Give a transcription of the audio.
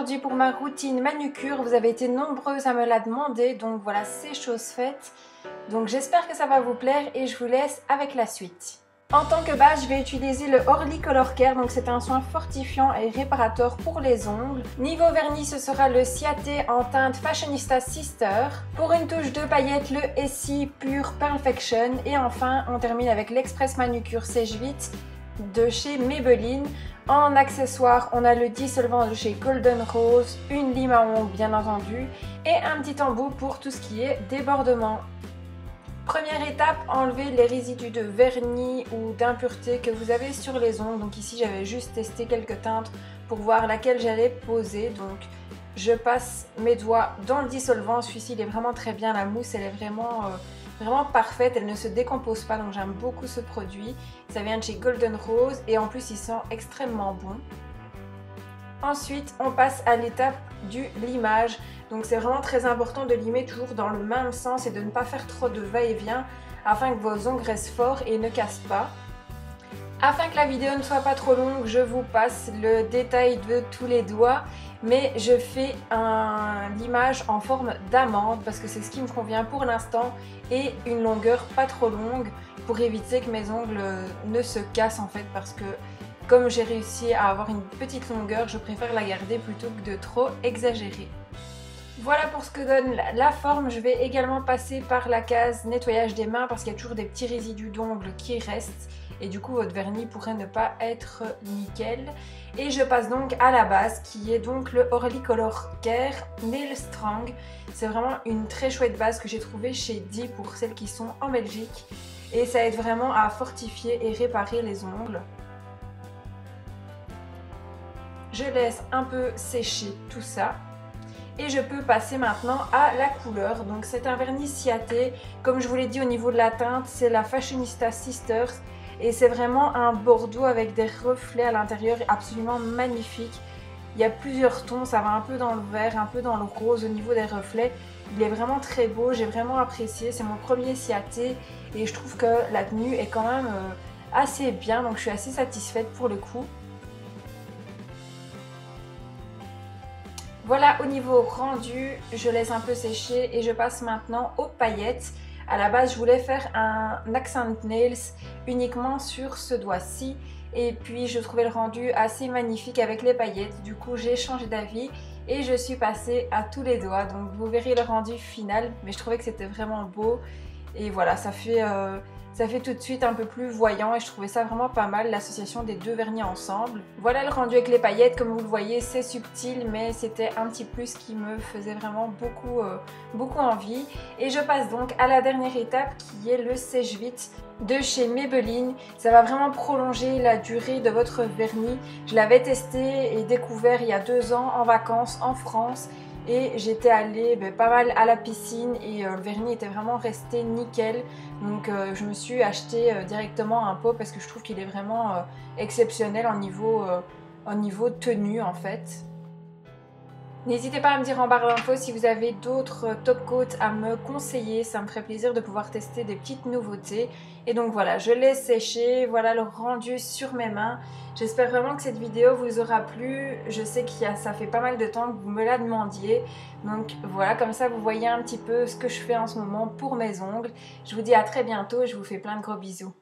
aujourd'hui pour ma routine manucure. Vous avez été nombreuses à me la demander, donc voilà, c'est chose faite. Donc j'espère que ça va vous plaire et je vous laisse avec la suite. En tant que base, je vais utiliser le Orly Color Care, donc c'est un soin fortifiant et réparateur pour les ongles. Niveau vernis, ce sera le Ciaté en teinte Fashionista Sister. Pour une touche de paillettes, le Essie Pure Perfection. Et enfin, on termine avec l'Express Manucure Sèche Vite de chez Maybelline. En accessoire, on a le dissolvant de chez Golden Rose, une lime à ongles bien entendu, et un petit embout pour tout ce qui est débordement. Première étape, enlever les résidus de vernis ou d'impureté que vous avez sur les ongles. Donc ici, j'avais juste testé quelques teintes pour voir laquelle j'allais poser. Donc je passe mes doigts dans le dissolvant. Celui-ci, il est vraiment très bien. La mousse, elle est vraiment parfaite. Elle ne se décompose pas, donc j'aime beaucoup ce produit. Ça vient de chez Golden Rose et en plus, il sent extrêmement bon. Ensuite, on passe à l'étape du limage. Donc c'est vraiment très important de limer toujours dans le même sens et de ne pas faire trop de va-et-vient afin que vos ongles restent forts et ne cassent pas. Afin que la vidéo ne soit pas trop longue, je vous passe le détail de tous les doigts, mais je fais un limage en forme d'amande parce que c'est ce qui me convient pour l'instant et une longueur pas trop longue pour éviter que mes ongles ne se cassent en fait, parce que comme j'ai réussi à avoir une petite longueur, je préfère la garder plutôt que de trop exagérer. Voilà pour ce que donne la forme. Je vais également passer par la case nettoyage des mains parce qu'il y a toujours des petits résidus d'ongles qui restent et du coup votre vernis pourrait ne pas être nickel. Et je passe donc à la base qui est donc le Orly Color Care Nail Strong. C'est vraiment une très chouette base que j'ai trouvée chez Di pour celles qui sont en Belgique et ça aide vraiment à fortifier et réparer les ongles. Je laisse un peu sécher tout ça. Et je peux passer maintenant à la couleur. Donc c'est un vernis Ciaté. Comme je vous l'ai dit, au niveau de la teinte, c'est la Fashionista Sisters. Et c'est vraiment un bordeaux avec des reflets à l'intérieur absolument magnifique. Il y a plusieurs tons, ça va un peu dans le vert, un peu dans le rose au niveau des reflets. Il est vraiment très beau, j'ai vraiment apprécié. C'est mon premier Ciaté et je trouve que la tenue est quand même assez bien. Donc je suis assez satisfaite pour le coup. Voilà, au niveau rendu, je laisse un peu sécher et je passe maintenant aux paillettes. À la base, je voulais faire un accent nails uniquement sur ce doigt-ci. Et puis, je trouvais le rendu assez magnifique avec les paillettes. Du coup, j'ai changé d'avis et je suis passée à tous les doigts. Donc, vous verrez le rendu final. Mais je trouvais que c'était vraiment beau. Et voilà, ça fait tout de suite un peu plus voyant et je trouvais ça vraiment pas mal, l'association des deux vernis ensemble. Voilà le rendu avec les paillettes, comme vous le voyez, c'est subtil mais c'était un petit plus qui me faisait vraiment beaucoup envie. Et je passe donc à la dernière étape qui est le sèche-vite de chez Maybelline. Ça va vraiment prolonger la durée de votre vernis. Je l'avais testé et découvert il y a 2 ans en vacances en France. Et j'étais allée pas mal à la piscine et le vernis était vraiment resté nickel. Donc je me suis acheté directement un pot parce que je trouve qu'il est vraiment exceptionnel en niveau tenue en fait. N'hésitez pas à me dire en barre d'infos si vous avez d'autres top coats à me conseiller, ça me ferait plaisir de pouvoir tester des petites nouveautés. Et donc voilà, je laisse sécher, voilà le rendu sur mes mains. J'espère vraiment que cette vidéo vous aura plu, je sais que ça fait pas mal de temps que vous me la demandiez. Donc voilà, comme ça vous voyez un petit peu ce que je fais en ce moment pour mes ongles. Je vous dis à très bientôt et je vous fais plein de gros bisous.